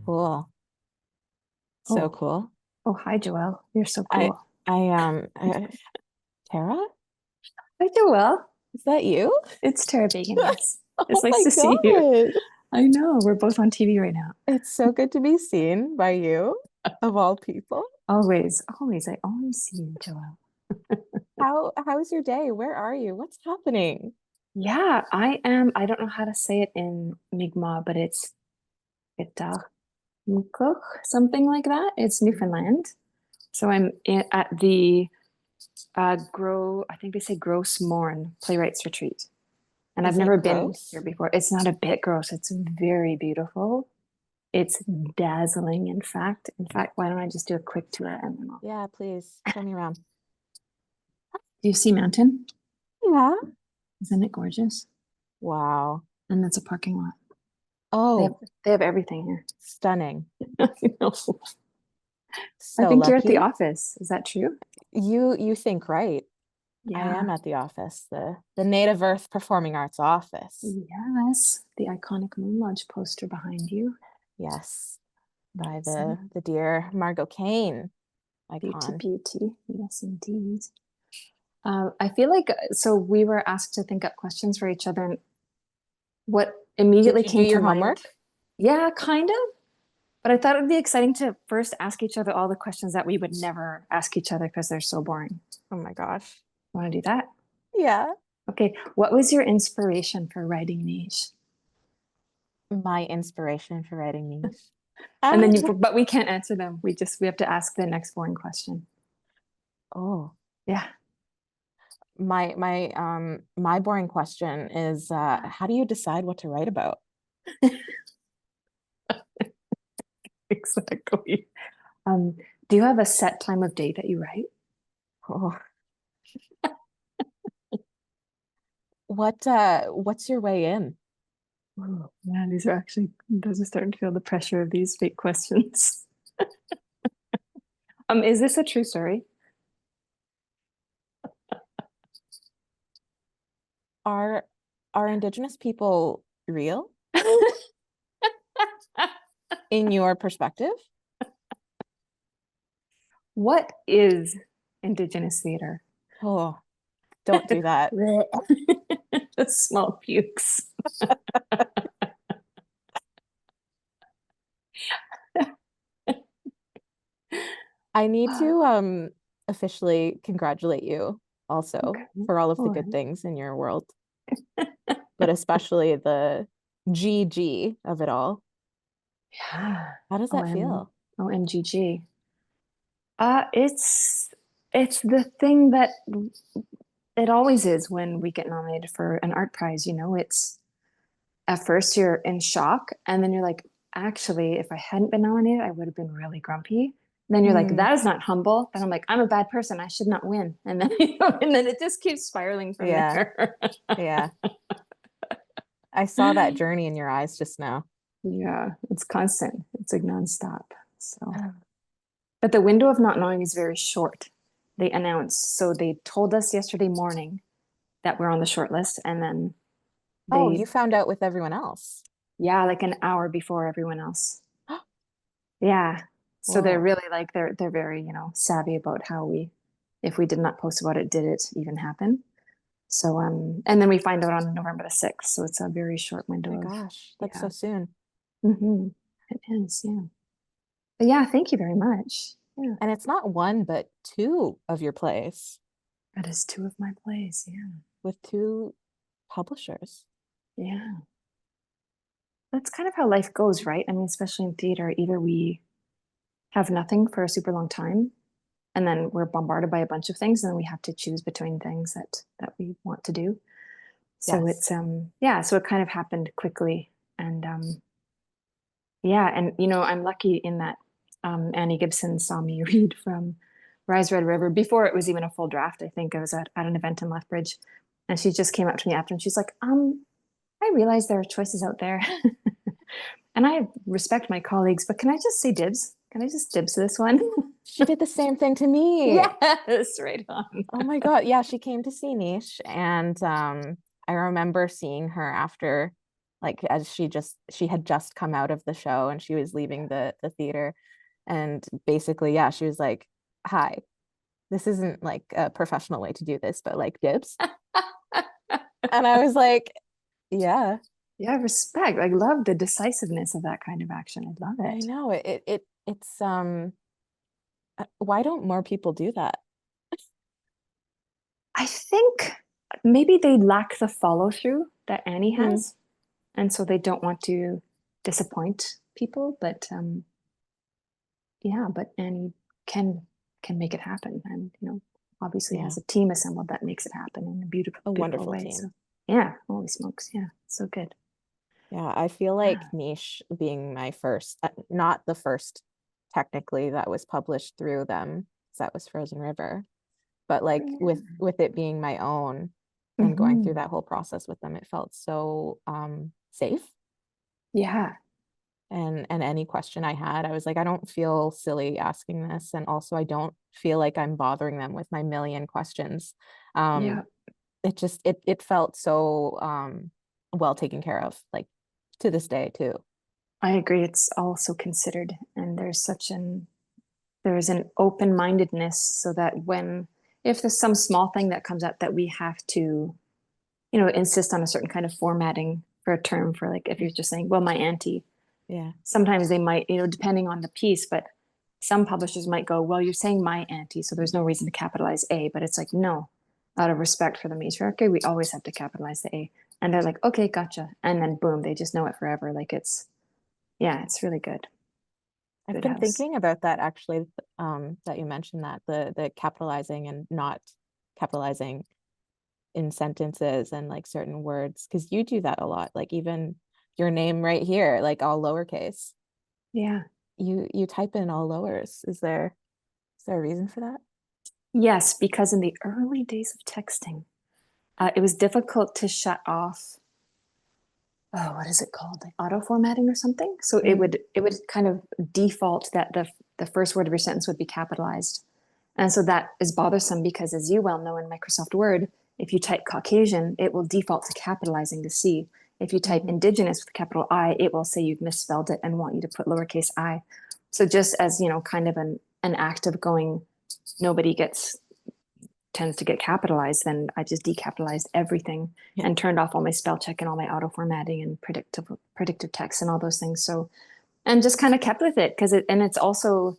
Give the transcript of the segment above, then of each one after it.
Cool. So Oh, cool. oh, hi, Joelle. You're so I, cool. Tara, Hi, Joelle. is that you? It's Tara Beagan. Yes. It's Oh nice my to see you. God. I know. We're both on TV right now. It's so good to be seen by you, of all people. Always, always. I always see you, Joelle. How's your day? Where are you? What's happening? Yeah, I am. I don't know how to say it in Mi'kmaq, but it's Itahmukuk, something like that. It's Newfoundland. So at the I think they say Gross Morn Playwrights Retreat. And I've Is it never been gross? here before. It's not a bit gross. It's very beautiful. It's dazzling, in fact. In fact, why don't I just do a quick tour and then Yeah, please show me around. Do you see Mountain? Yeah. Isn't it gorgeous? Wow. And that's a parking lot. They have Oh, they have everything here. stunning. I know. I So think you're at the lucky. office. Is that true? You think right. I Yeah. am at the office, the Native Earth Performing Arts office. Yes. The iconic Moon Lodge poster behind you. Yes, by Excellent. the dear Margot Kane Beauty, icon. beauty. Yes, indeed. I feel like so we were asked to think up questions for each other, and what Did immediately you do came to your mind, homework? yeah, kind of. But I thought it would be exciting to first ask each other all the questions that we would never ask each other because they're so boring. Oh my gosh. Want to do that? Yeah. Okay. What was your inspiration for writing Niizh? My inspiration for writing these. And then Um, but we can't answer them. We have to ask the next boring question. oh, Yeah. my boring question is how do you decide what to write about? Exactly. Um, do you have a set time of day that you write? Oh, what's your way in? Oh, man, those are starting to feel the pressure of these fake questions. Is this a true story? Are are Indigenous people real in your perspective? What is Indigenous theater? Oh, don't do that. The small pukes. I need to officially congratulate you also Okay. for all of the All good right. things in your world, but especially the GG of it all. Yeah. How does that feel? OMGG. It's the thing that it always is when we get nominated for an art prize, it's at first you're in shock and then you're like, actually, if I hadn't been nominated, I would have been really grumpy. And then you're like, Mm, that is not humble. Then I'm like, I'm a bad person. I should not win. And then and then it just keeps spiraling from yeah, there. yeah. I saw that journey in your eyes just now. Yeah, it's constant. It's like nonstop. So, but the window of not knowing is very short. They announced, so they told us yesterday morning that we're on the short list, and then Oh, they, you found out with everyone else. yeah, like an hour before everyone else. Yeah. So they're Whoa. really like they're very, savvy about how if we did not post about it, did it even happen? So and then we find out on November the 6th. So it's a very short Oh my window of, gosh, that's yeah. so soon. It is, yeah. But yeah, thank you very much. Yeah. And it's not one, but two of your plays That is two of my plays. Yeah. with two publishers. Yeah. That's kind of how life goes, right? I mean, especially in theater, either we have nothing for a super long time and then we're bombarded by a bunch of things and then we have to choose between things that we want to do. So Yes. it's yeah, so it kind of happened quickly. And yeah, and I'm lucky in that Annie Gibson saw me read from Rise Red River before it was even a full draft. I think I was at an event in Lethbridge and she just came up to me after and she's like, I realize there are choices out there. And I respect my colleagues, but can I just say dibs? Can I just dibs this one? She did the same thing to me. Yes, right on. Oh my God. Yeah, she came to see Niche, and I remember seeing her after, like, as she had just come out of the show and she was leaving the theater. And basically, yeah, she was like, "Hi, this isn't like a professional way to do this, but like dibs." And I was like, "Yeah, Yeah, respect. I love the decisiveness of that kind of action. I love I it. know it's why don't more people do that?" I think maybe they lack the follow through that Annie Hmm. has, and so they don't want to disappoint people. But yeah, but Annie can can make it happen, and obviously Yeah, has a team assembled that makes it happen in a a beautiful wonderful way. So team. yeah, holy smokes, yeah, so good. Yeah, I feel like Yeah. Niche being my first, not the first technically that was published through them, 'cause that was Frozen River, but like with it being my own and going through Hmm. that whole process with them, it felt so safe. Yeah, And any question I had, I was like, I don't feel silly asking this, and also I don't feel like I'm bothering them with my million questions. yeah, Um, it felt so well taken care of, like to this day too. I agree. It's also considered, and there's an open-mindedness so that when if there's some small thing that comes up that we have to insist on a certain kind of formatting for a term, for like if you're just saying, well, my auntie, Yeah. sometimes they might, depending on the piece, but some publishers might go, well, you're saying my auntie, so there's no reason to capitalize A. But it's like, no, out of respect for the matriarchy, we always have to capitalize the A. And they're like, okay, gotcha. And then boom, they just know it forever. Like yeah, it's really good. I've Good been house. thinking about that actually, that you mentioned that the capitalizing and not capitalizing in sentences and like certain words, because you do that a lot. Like even your name right here, like all lowercase. Yeah. You type in all lowers. Is there a reason for that? Yes, because in the early days of texting, it was difficult to shut off. Oh, what is it called? Like auto formatting or something. So Mm, it would kind of default that the first word of your sentence would be capitalized, and so that is bothersome because, as you well know, in Microsoft Word, if you type Caucasian, it will default to capitalizing the C. If you type mhm. Indigenous with a capital I, it will say you've misspelled it and want you to put lowercase I. So just as kind of an act of going, nobody gets tends to get capitalized, then I just decapitalized everything Yeah. and turned off all my spell check and all my auto formatting and predictive text and all those things. So and just kind of kept with it because it's also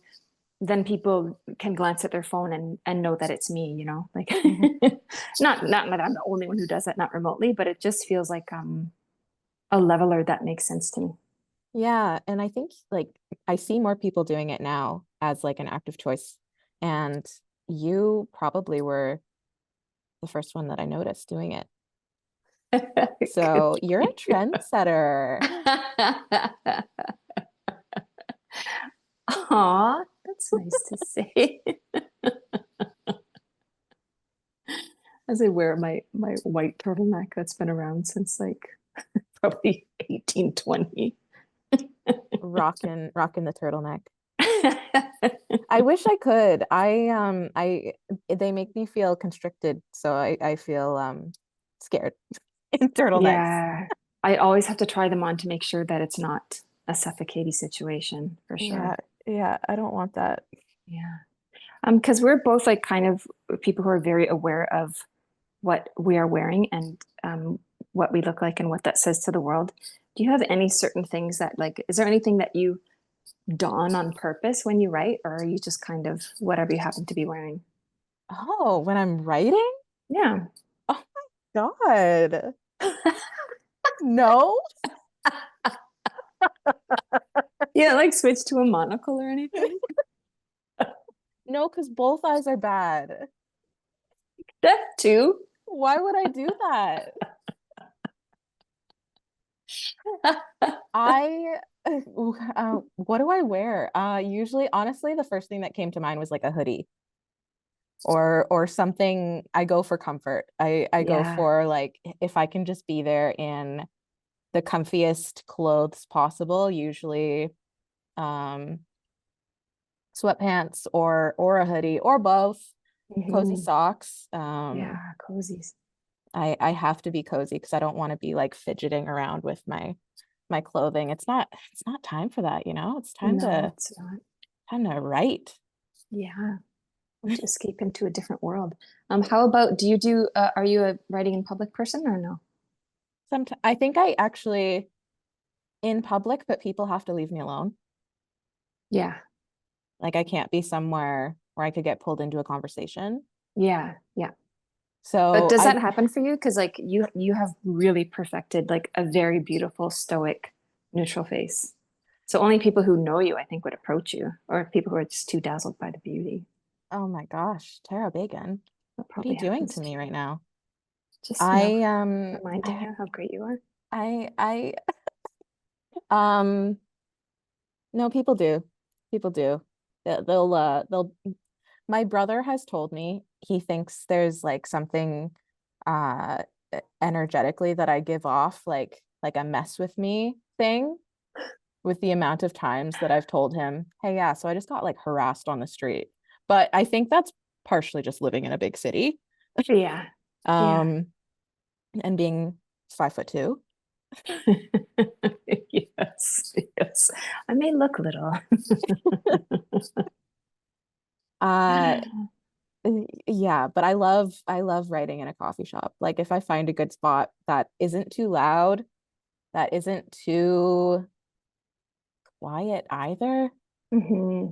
then people can glance at their phone and know that it's me, like Mhm. not that I'm the only one who does that, not remotely, but it just feels like a leveler that makes sense to me. Yeah, and I think like I see more people doing it now as like an active choice, and you probably were the first one that I noticed doing it. Good So you're a trendsetter. Aw, that's nice to say. As I wear my white turtleneck that's been around since like probably 1820. Rocking the turtleneck. I wish I could. I they make me feel constricted, so I feel scared in turtlenecks. Yeah, I always have to try them on to make sure that it's not a suffocating situation for Yeah, sure. yeah, I don't want that. Yeah. Because we're both like kind of people who are very aware of what we are wearing and what we look like and what that says to the world. Do you have any certain things that like, is there anything that you don on purpose when you write, or are you just kind of whatever you happen to be wearing? Oh, when I'm writing? Yeah. Oh my God. No. Yeah, like switch to a monocle or anything? No, because both eyes are bad. That too. Why would I do that? I what do I wear? Usually, honestly, the first thing that came to mind was like a hoodie or something. I go for comfort. I go Yeah. for like if I can just be there in the comfiest clothes possible, usually um sweatpants or a hoodie or both, cozy Mhm. socks. Yeah, cozies. I have to be cozy because I don't want to be like fidgeting around with my clothing. It's not time for that, you know? It's No, it's not. time to write. Yeah, or to escape into a different world. How about, are you a writing in public person or no? Sometimes I think I actually in public, but people have to leave me alone. Yeah, Like I can't be somewhere where I could get pulled into a conversation. yeah, yeah. But So does I that happen for you? Because like you have really perfected like a very beautiful stoic neutral face. So only people who know you, I think, would approach you, or people who are just too dazzled by the beauty. Oh my gosh, Tara Beagan, That what are you probably doing happens to to me you. right now? Just, I reminding you how great you are. I um no, people do. People do. They'll my brother has told me he thinks there's like something uh energetically that I give off like a mess with me thing with the amount of times that I've told him, "Hey, yeah, so I just got like harassed on the street." But I think that's partially just living in a big city. Yeah, yeah. Um and being 5'2". Yes, yes. I may look little. Uh yeah, but I love writing in a coffee shop. Like if I find a good spot that isn't too loud, that isn't too quiet either, Hmm.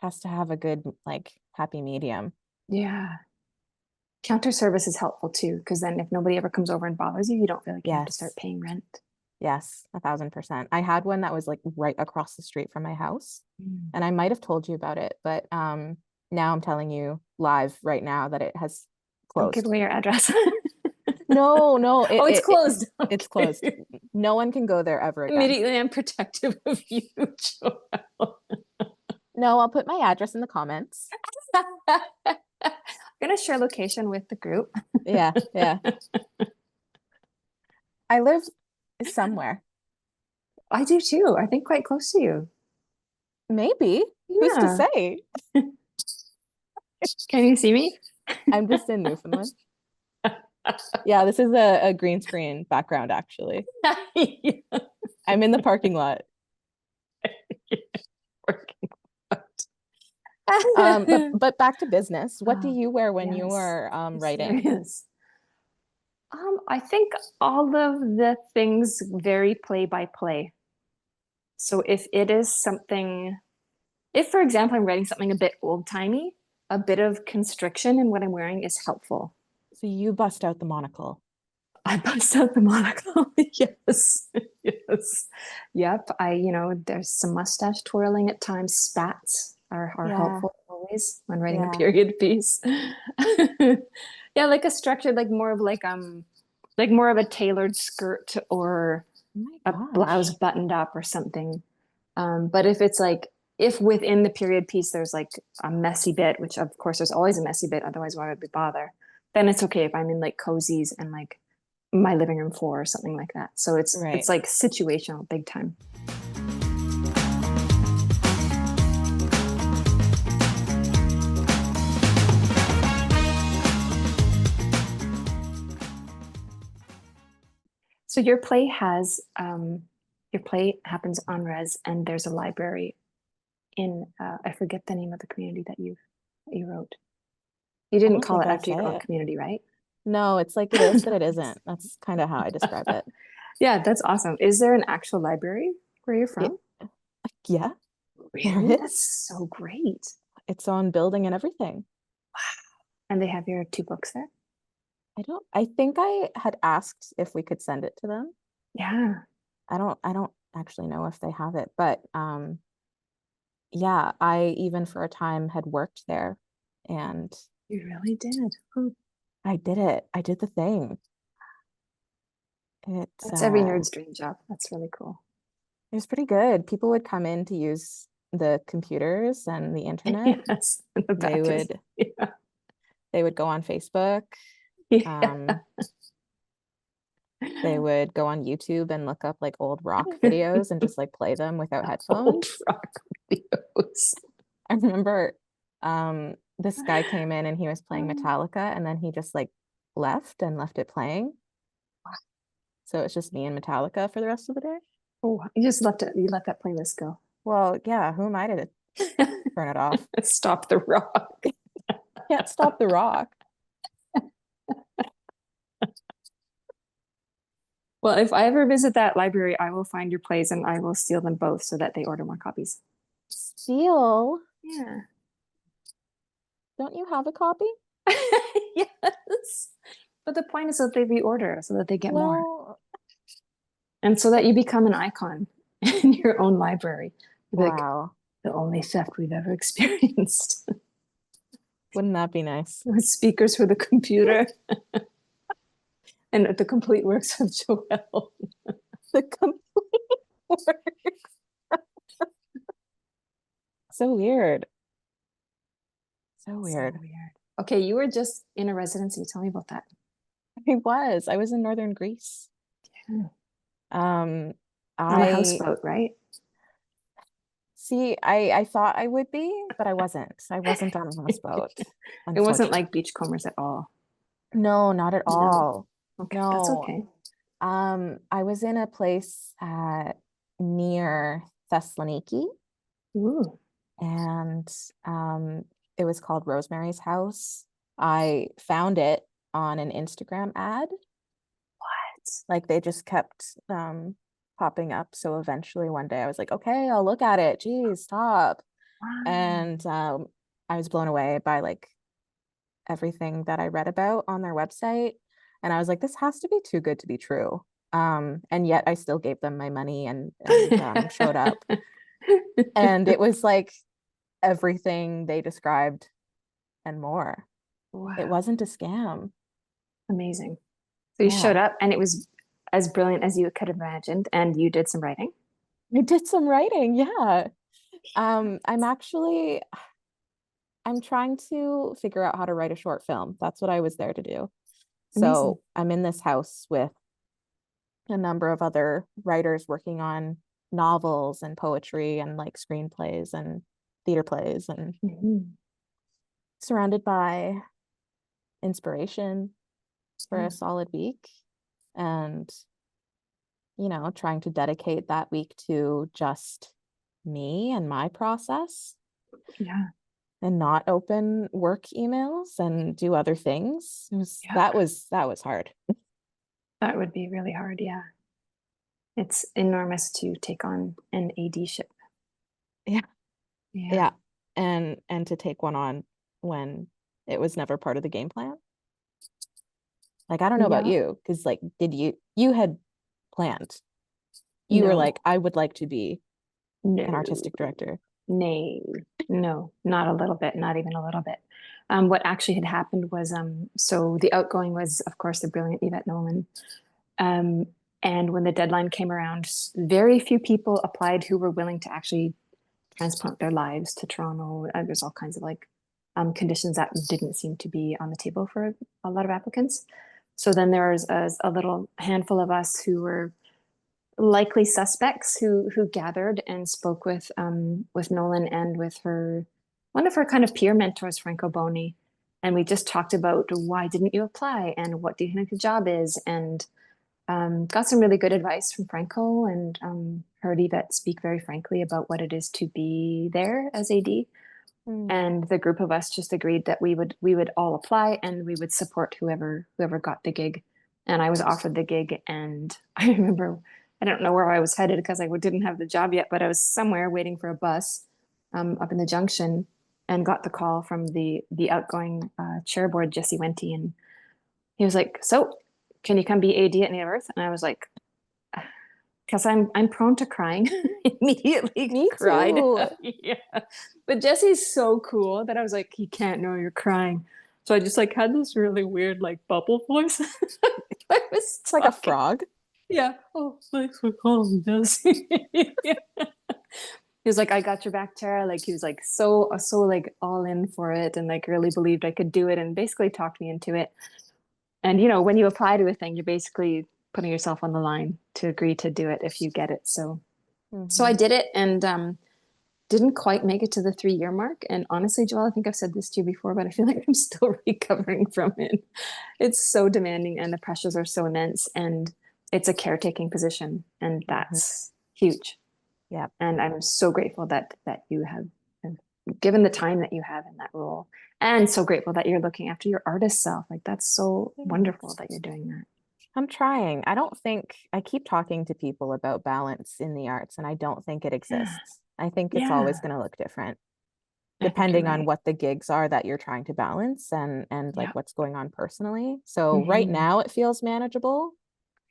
has to have a good like happy medium. Yeah. Counter service is helpful too, because then if nobody ever comes over and bothers you, you don't feel like you have to Yes. start paying rent. Yes, 1,000%. I had one that was like right across the street from my house, Mm. and I might have told you about it, but now I'm telling you live right now that it has Don't give closed. away your address. No, no, Oh, it's closed. it's closed. Okay. No one can go there ever again. Immediately, I'm protective of you, Joelle. No, I'll put my address in the comments. I'm gonna share location with the group. Yeah, yeah. I live somewhere. I do too. I think quite close to you. Maybe. Who's to Yeah. say? Can you see me? I'm just in Newfoundland. Yeah, this is a green screen background, actually. I'm in the parking lot. But back to business. What do Oh, you wear when you yes. are I'm writing? serious. I think all of the things vary play by play. So if it is something, if for example, I'm writing something a bit old-timey, a bit of constriction in what I'm wearing is helpful. So you bust out the monocle. I bust out the monocle. Yes. Yes. Yep. There's some mustache twirling at times. Spats are Yeah, helpful always when writing a yeah. period piece. Yeah, like a structure, like more of a tailored skirt or Oh my a blouse gosh. buttoned up or something. But if it's like, if within the period piece there's like a messy bit, which of course there's always a messy bit, otherwise why would we bother? Then it's okay if I'm in like cozies and like my living room floor or something like that. So it's Right. like situational, big time. So your play happens on res, and there's a library in I forget the name of the community that you wrote. You I didn't don't call think it I'll after your say own it. community, right? No, it's like it is, but it isn't. That's kind of how I describe it. Yeah, that's awesome. Is there an actual library where you're It, from? yeah, there Really? That's is. so great. It's on building and everything. And they have your two books there? I think I had asked if we could send it to them. Yeah, I don't actually know if they have it, but yeah, I even for a time had worked there and you really did. Hmm. I did it. I did the thing. It's That's every nerd's dream job. That's really cool. it was pretty good. People would come in to use the computers and the internet. Yes, in the They bathroom. would Yeah. they would go on Facebook. Yeah. Um, they would go on YouTube and look up like old rock videos and just like play them without Old headphones. rock videos. I remember this guy came in and he was playing Um, Metallica and then he just like left and left it playing. So it's just me and Metallica for the rest of the day. oh, you just left it. You let that playlist go. Well, yeah, who am I to turn it off? Stop the rock. Can't stop the rock. Well, if I ever visit that library, I will find your plays and I will steal them both so that they order more copies. Steal? Yeah. Don't you have a copy? Yes. But the point is that they reorder so that they get more. Well, And so that you become an icon in your own library. Like wow. the only theft we've ever experienced. Wouldn't that be nice? With speakers for the computer and the complete works of Joelle. The complete work. So weird. So So weird. weird. Okay, you were just in a residency. Tell me about that. I was in northern Greece. Yeah. Um, On a I houseboat, right? see, I thought I would be, but I wasn't. I wasn't on a houseboat, It wasn't unfortunately. like beachcombers at all. No, not at No. all. Okay, that's No. okay. I was in a place near Thessaloniki, Ooh. and um, it was called Rosemary's House. I found it on an Instagram ad. Like they just kept popping up. So eventually one day I was like, okay, I'll look at it. Geez, stop. Wow. And I was blown away by like everything that I read about on their website. And I was like, this has to be too good to be true. And yet I still gave them my money and showed up. And it was like everything they described and more. It Wow. wasn't a scam. Amazing. So you showed Yeah. up and it was as brilliant as you could have imagined, and you did some writing. I did some writing. Yeah. I'm actually I'm trying to figure out how to write a short film. That's what I was there to do. Amazing. So I'm in this house with a number of other writers working on novels and poetry and like screenplays and theater plays and Mhm. surrounded by inspiration for Yeah. a solid week. And, trying to dedicate that week to just me and my process Yeah. and not open work emails and do other things. Yeah. That was hard. That would be really hard. Yeah. It's enormous to take on an AD ship. Yeah. Yeah. Yeah. And to take one on when it was never part of the game plan. Like I don't know about Yeah. you, because like did you had planned. You were No. like, I would like to be an No. artistic director. Nay. No. Not a little bit. Not even a little bit. What actually had happened was so the outgoing was, of course, the brilliant Yvette Nolan. Um, and when the deadline came around, very few people applied who were willing to actually transplant their lives to Toronto. There's all kinds of like conditions that didn't seem to be on the table for a lot of applicants. So then there was a little handful of us who were likely suspects who gathered and spoke with Nolan and with her one of her kind of peer mentors, Franco Boni. And we just talked about why didn't you apply and what do you think the job is, and got some really good advice from Franco, and heard Yvette speak very frankly about what it is to be there as AD. Mm. And the group of us just agreed that we would all apply and we would support whoever got the gig. And I was offered the gig, and I remember I don't know where I was headed because I didn't have the job yet, but I was somewhere waiting for a bus up in the junction, and got the call from the outgoing chairboard, Jesse Wente, and he was like, "So, can you come be AD at Native Earth?" And I was like, because I'm prone to crying. Immediately Me cried. too. Yeah. But Jesse's so cool that I was like, he can't know you're crying. So I just like had this really weird like bubble voice. I was It's like a talking. frog. Yeah. Oh, thanks for calling, Jesse. Yeah. He was like, I got your back, Tara. Like he was like so like all in for it, and like really believed I could do it, and basically talked me into it. And when you apply to a thing, you're basically putting yourself on the line to agree to do it if you get it. So I Mhm. did it, and didn't quite make it to the 3-year mark. And honestly, Joelle, I think I've said this to you before, but I feel like I'm still recovering from it. It's so demanding and the pressures are so immense. And it's a caretaking position, and Mhm. that's huge. Yeah. And I'm so grateful that you have given the time that you have in that role, and so grateful that you're looking after your artist self. Like that's so wonderful Thanks. that you're doing that. I'm trying. I don't think I keep talking to people about balance in the arts, and I don't think it Yeah. exists. I think it's always Yeah. going to look different I think you're depending on right. what the gigs are that you're trying to balance and like Yeah. what's going on personally. So right Mm-hmm. now it feels manageable,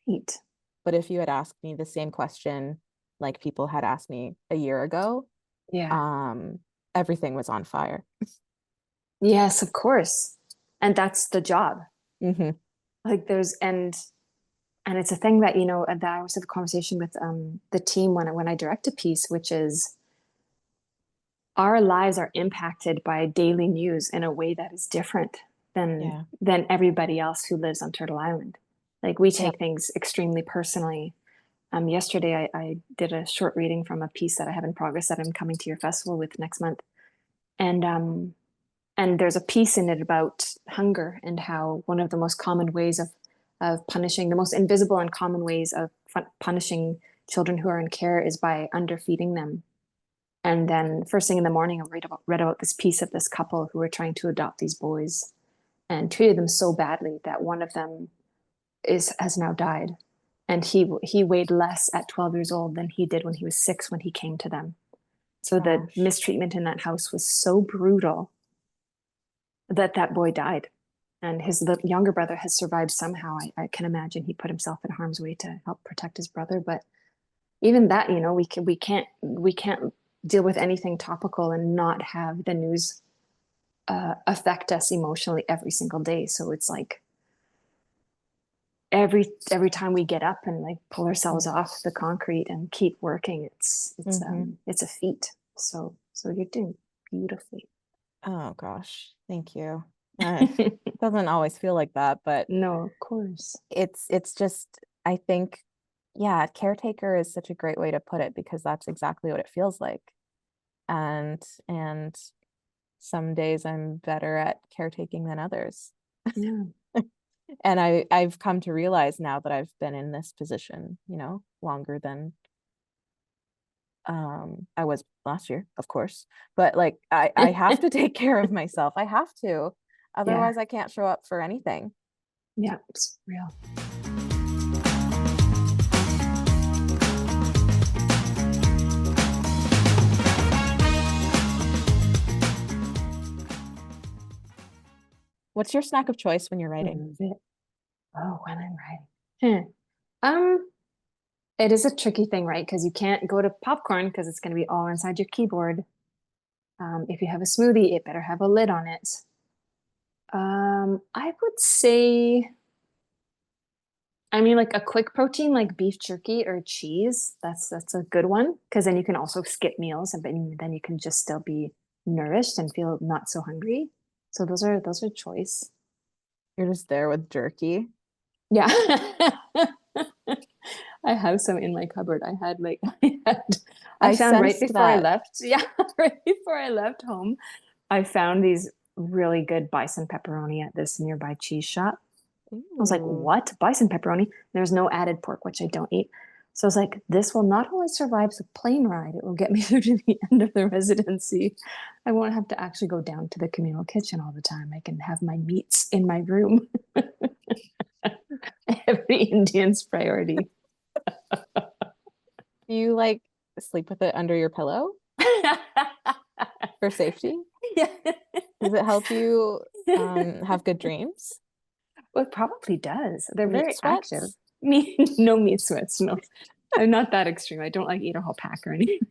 Right. but if you had asked me the same question like people had asked me a year ago, Yeah. um everything was on fire. Yes, of course. And that's the job. Hmm. Like there's and it's a thing that, that I always have a conversation with the team when I direct a piece, which is our lives are impacted by daily news in a way that is different Yeah. than everybody else who lives on Turtle Island. Like we Yeah. take things extremely personally. Yesterday I did a short reading from a piece that I have in progress that I'm coming to your festival with next month. And there's a piece in it about hunger and how one of the most common ways of punishing, the most invisible and common ways of punishing children who are in care is by underfeeding them. And then first thing in the morning, I read about this piece of this couple who were trying to adopt these boys and treated them so badly that one of them is has now died. And he weighed less at 12 years old than he did when he was 6 when he came to them. So the Gosh. mistreatment in that house was so brutal that that boy died. And his younger brother has survived somehow. I can imagine he put himself in harm's way to help protect his brother. But even that, we can't deal with anything topical and not have the news affect us emotionally every single day. So it's like every time we get up and like pull ourselves off the concrete and keep working, Mm-hmm. it's a feat. So you're doing beautifully. Oh gosh, thank you. Doesn't always feel like that, but No, of course. it's just I think yeah, caretaker is such a great way to put it because that's exactly what it feels like. And some days I'm better at caretaking than others. Yeah. And I've come to realize now that I've been in this position, longer than I was last year, of course. But like I have to take care of myself. I have to. Yeah. Otherwise I can't show up for anything. Yeah. It's real. What's your snack of choice when you're writing? Love it. Oh, when I'm writing. It is a tricky thing, right? Because you can't go to popcorn because it's going to be all inside your keyboard. If you have a smoothie, it better have a lid on it. I would say, I mean, like a quick protein like beef jerky or cheese. That's a good one because then you can also skip meals and then you can just still be nourished and feel not so hungry. So those are choice. You're just there with jerky. Yeah. I have some in my cupboard. I I found right sensed before I that. left, yeah, right before I left home, I found these really good bison pepperoni at this nearby cheese shop. I was like, Ooh. what? Bison pepperoni? There's no added pork, which I don't eat. So I was like, this will not only survive the plane ride, it will get me through to the end of the residency. I won't have to actually go down to the communal kitchen all the time. I can have my meats in my room. Every Indian's priority. Do you like sleep with it under your pillow for safety? Yeah. Does it help you have good dreams? Well, it probably does. They're Meat very active. sweats? Me, no meat sweats. No, I'm not that extreme. I don't like eat a whole pack or anything.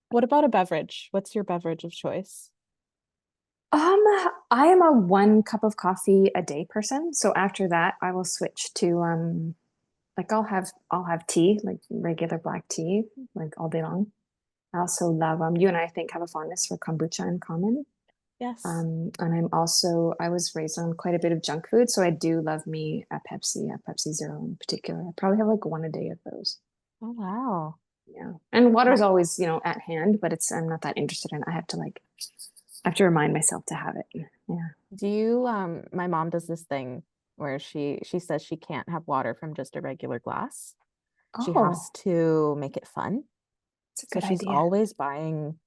What about a beverage? What's your beverage of choice? Um, I am a 1 cup of coffee a day person. So after that, I will switch to like I'll have tea, like regular black tea, like all day long. I also love you and I think have a fondness for kombucha in common. Yes. And I was raised on quite a bit of junk food, so I do love me a Pepsi Zero in particular. I probably have like one a day of those. Oh, wow. Yeah. And water's always, at hand, but I'm not that interested in it. I have to remind myself to have it. Yeah. Do you my mom does this thing where she says she can't have water from just a regular glass. She has Oh, to make it fun. it's a So good she's idea. always buying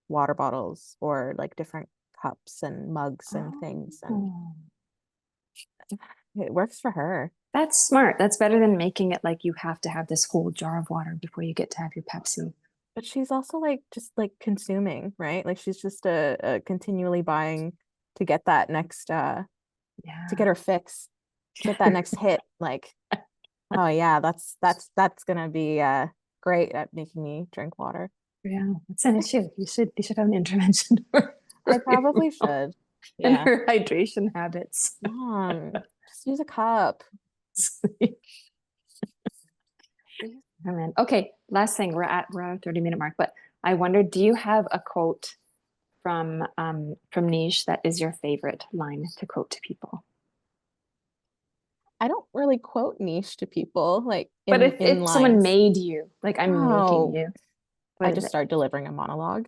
water bottles or like different cups and mugs and things, and Oh, it works for her. that's smart. That's better than making it like you have to have this whole jar of water before you get to have your Pepsi. But she's also like just like consuming, right? Like she's just continually buying to get that next to Yeah. get her fix, get that next hit. Like, oh yeah, that's gonna be great at making me drink water. Yeah, that's an issue. You should have an intervention I for your probably mom should. and Yeah. her hydration habits. Just use a cup. Oh man. Okay, last thing. We're at a 30-minute mark, but I wondered, do you have a quote from Niizh that is your favorite line to quote to people? I don't really quote niche to people like But if, in if someone lines. made you, like I'm making Oh, you, what I is just it? start delivering a monologue.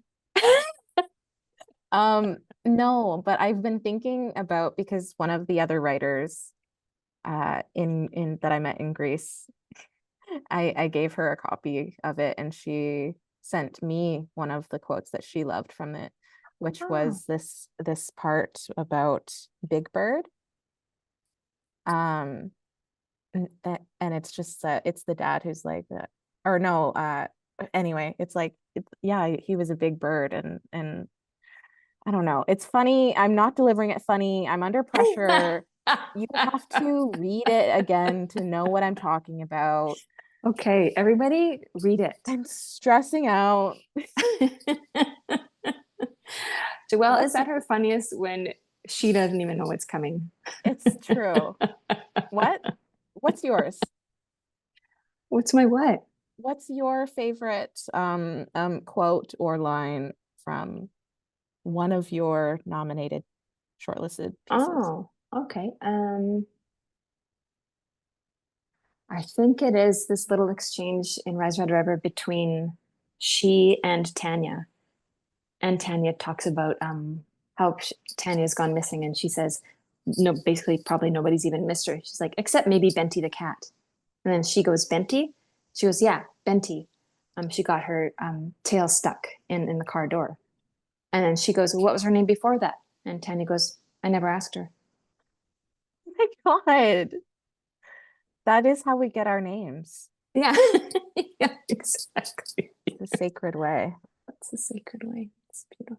No, but I've been thinking about because one of the other writers in that I met in Greece, I gave her a copy of it and she sent me one of the quotes that she loved from it, which Oh, was this part about Big Bird. Um and it's just it's the dad who's like or no, anyway, it's like yeah, he was a big bird and I don't know. It's funny. I'm not delivering it funny. I'm under pressure. You have to read it again to know what I'm talking about. okay, everybody read it. I'm stressing out. Joelle is What's at her funniest when she doesn't even know it's coming. it's true. What? What's yours? What's my what? What's your favorite quote or line from one of your nominated shortlisted pieces? Oh, okay. I think it is this little exchange in Rise Red River between she and Tanya. And Tanya talks about how Tanya's gone missing, and she says, no, basically, probably nobody's even missed her. She's like, except maybe Benty the cat. And then she goes, Benty? She goes, yeah, Benty. She got her tail stuck in the car door. And then she goes, well, what was her name before that? And Tanya goes, I never asked her. Oh my God. That is how we get our names. Yeah, yeah, exactly. The sacred way. That's the sacred way. It's beautiful.